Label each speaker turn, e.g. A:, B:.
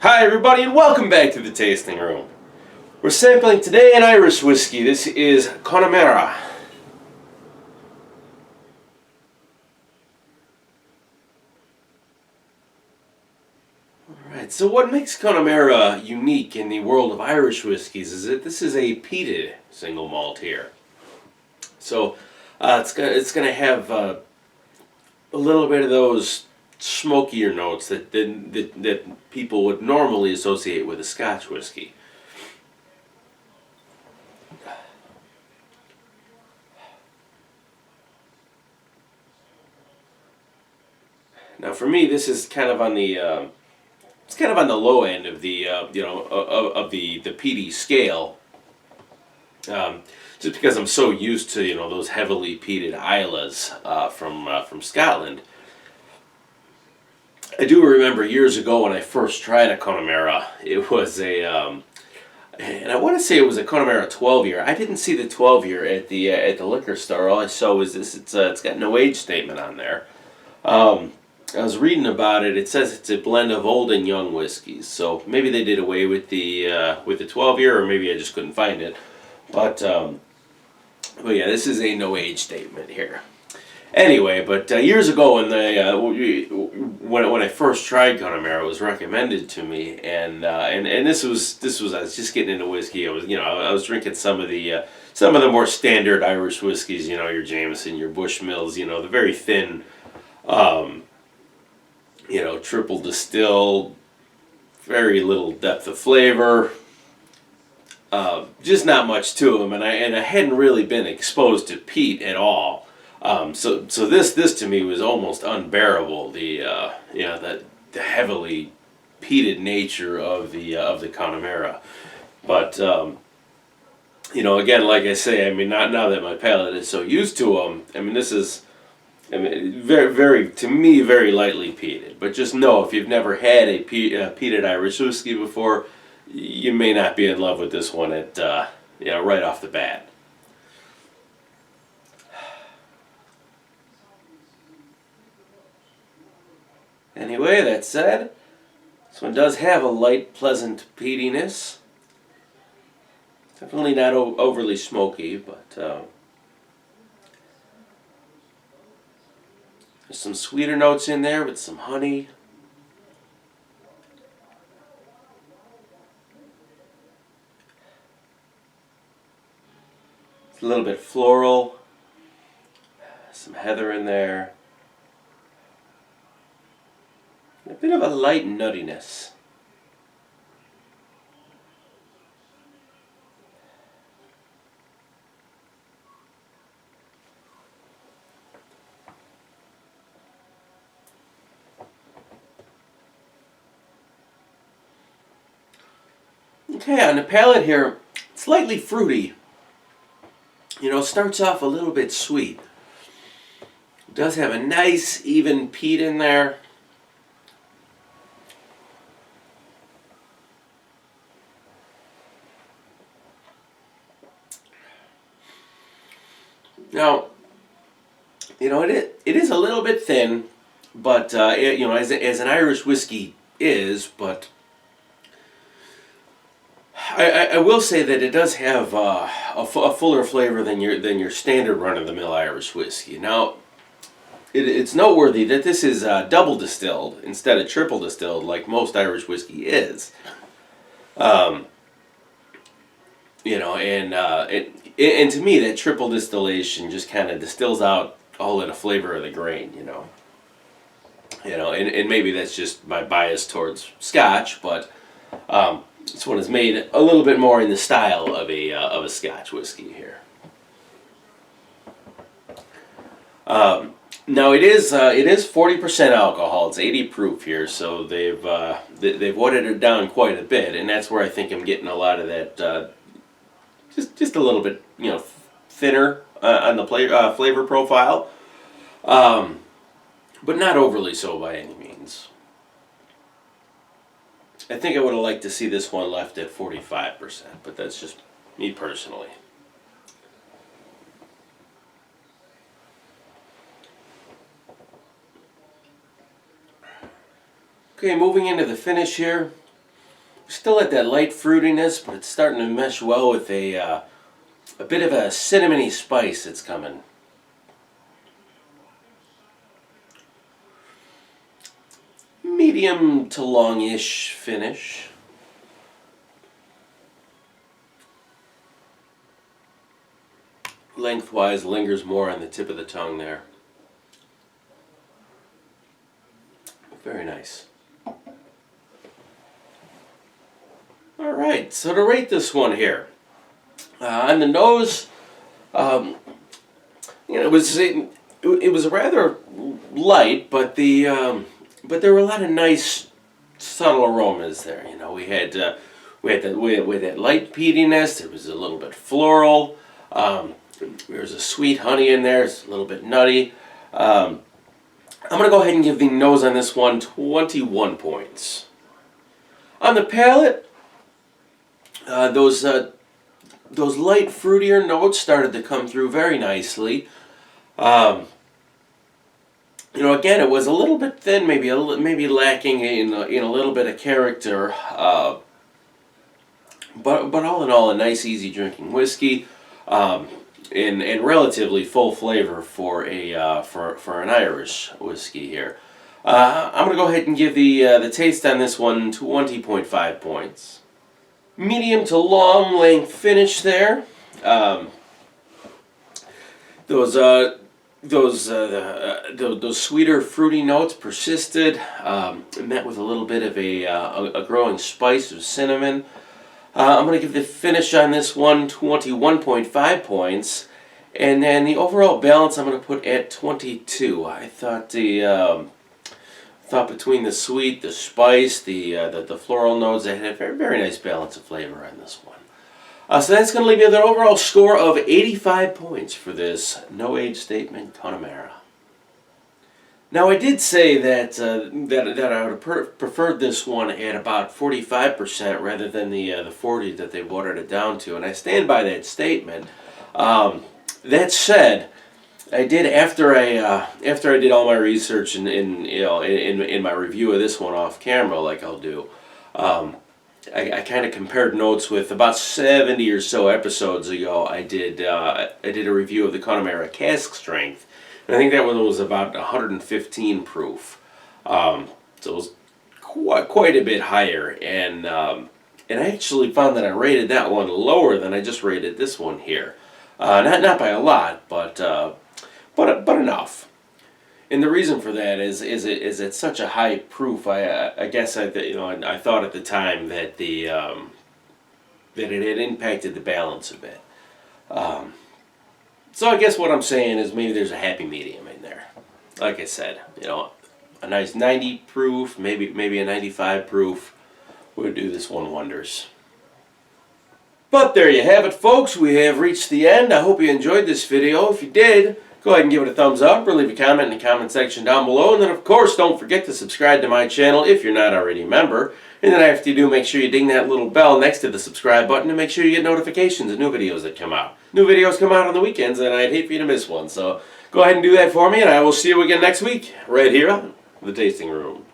A: Hi everybody and welcome back to the tasting room. We're sampling today an Irish whiskey. This is Connemara. Alright, so what makes Connemara unique in the world of Irish whiskeys is that this is a peated single malt here. So it's going to have a little bit of those smokier notes that people would normally associate with a Scotch whiskey. Now, for me, this is kind of on the it's kind of on the low end of the of the peaty scale. Just because I'm so used to those heavily peated Islas from Scotland. I do remember years ago when I first tried a Connemara. It was and I want to say it was a Connemara 12-year. I didn't see the 12-year at the liquor store. All I saw was this. It's got no age statement on there. I was reading about it. It says it's a blend of old and young whiskeys. So maybe they did away with the 12-year, or maybe I just couldn't find it. But yeah, this is a no age statement here. Anyway, but years ago when I first tried Connemara, it was recommended to me, and this was I was just getting into whiskey. I was drinking some of the more standard Irish whiskeys, your Jameson, your Bushmills, the very thin, triple distilled, very little depth of flavor. Just not much to them, and I hadn't really been exposed to peat at all. So this to me was almost unbearable. The heavily peated nature of the Connemara, but again, like I say, now that my palate is so used to them, this is very to me very lightly peated. But just know, if you've never had a peated Irish whiskey before, you may not be in love with this one at right off the bat. Anyway, that said, this one does have a light, pleasant peatiness. Definitely not overly smoky, but there's some sweeter notes in there with some honey. It's a little bit floral, some heather in there. A bit of a light nuttiness. Okay, on the palate here, slightly fruity. Starts off a little bit sweet. It does have a nice, even peat in there. Now, it is a little bit thin, but as an Irish whiskey is, but I will say that it does have a fuller flavor than your standard run-of-the-mill Irish whiskey. Now, it's noteworthy that this is double distilled instead of triple distilled, like most Irish whiskey is. And to me, that triple distillation just kind of distills out all of the flavor of the grain, and maybe that's just my bias towards Scotch, but this one is made a little bit more in the style of a Scotch whiskey here. Now it is 40% alcohol. It's 80 proof here, so they've watered it down quite a bit, and that's where I think I'm getting a lot of that. Just a little bit, thinner on the flavor profile, but not overly so by any means. I think I would have liked to see this one left at 45%, but that's just me personally. Okay, moving into the finish here. Still at that light fruitiness, but it's starting to mesh well with a bit of a cinnamony spice that's coming. Medium to longish finish. Lengthwise lingers more on the tip of the tongue there. Very nice. Alright, so to rate this one here. On the nose, it was rather light, but there were a lot of nice subtle aromas there. We had that light peatiness. There was a little bit floral. There's a sweet honey in there. It's a little bit nutty. I'm going to go ahead and give the nose on this one 21 points. On the palate, those light fruitier notes started to come through very nicely. Again, it was a little bit thin, maybe lacking in a little bit of character. But all in all, a nice, easy drinking whiskey. And relatively full flavor for an Irish whiskey here. I'm going to go ahead and give the taste on this one 20.5 points. Medium to long length finish there. Those sweeter fruity notes persisted, met with a little bit of a growing spice of cinnamon. I'm going to give the finish on this one 21.5 points, and then the overall balance I'm going to put at 22. I thought between the sweet, the spice, the floral notes, I had a very, very nice balance of flavor on this one. So that's going to leave you with an overall score of 85 points for this No Age Statement Connemara. Now, I did say that I would have preferred this one at about 45% rather than the 40 that they watered it down to, and I stand by that statement. That said, I did after I did all my research in my review of this one off camera, like I'll do. I kind of compared notes with about 70 or so episodes ago. I did a review of the Connemara cask strength. And I think that one was about 115 proof, so it was quite a bit higher. And I actually found that I rated that one lower than I just rated this one here. Not by a lot, but enough. And the reason for that is it's such a high proof. I guess I thought at the time that that it had impacted the balance a bit. So I guess what I'm saying is maybe there's a happy medium in there. Like I said, a nice 90 proof, maybe a 95 proof would do this one wonders. But there you have it, folks. We have reached the end. I hope you enjoyed this video. If you did, go ahead and give it a thumbs up or leave a comment in the comment section down below. And then, of course, don't forget to subscribe to my channel if you're not already a member. And then after you do, make sure you ding that little bell next to the subscribe button to make sure you get notifications of new videos that come out. New videos come out on the weekends, and I'd hate for you to miss one. So go ahead and do that for me, and I will see you again next week right here on The Tasting Room.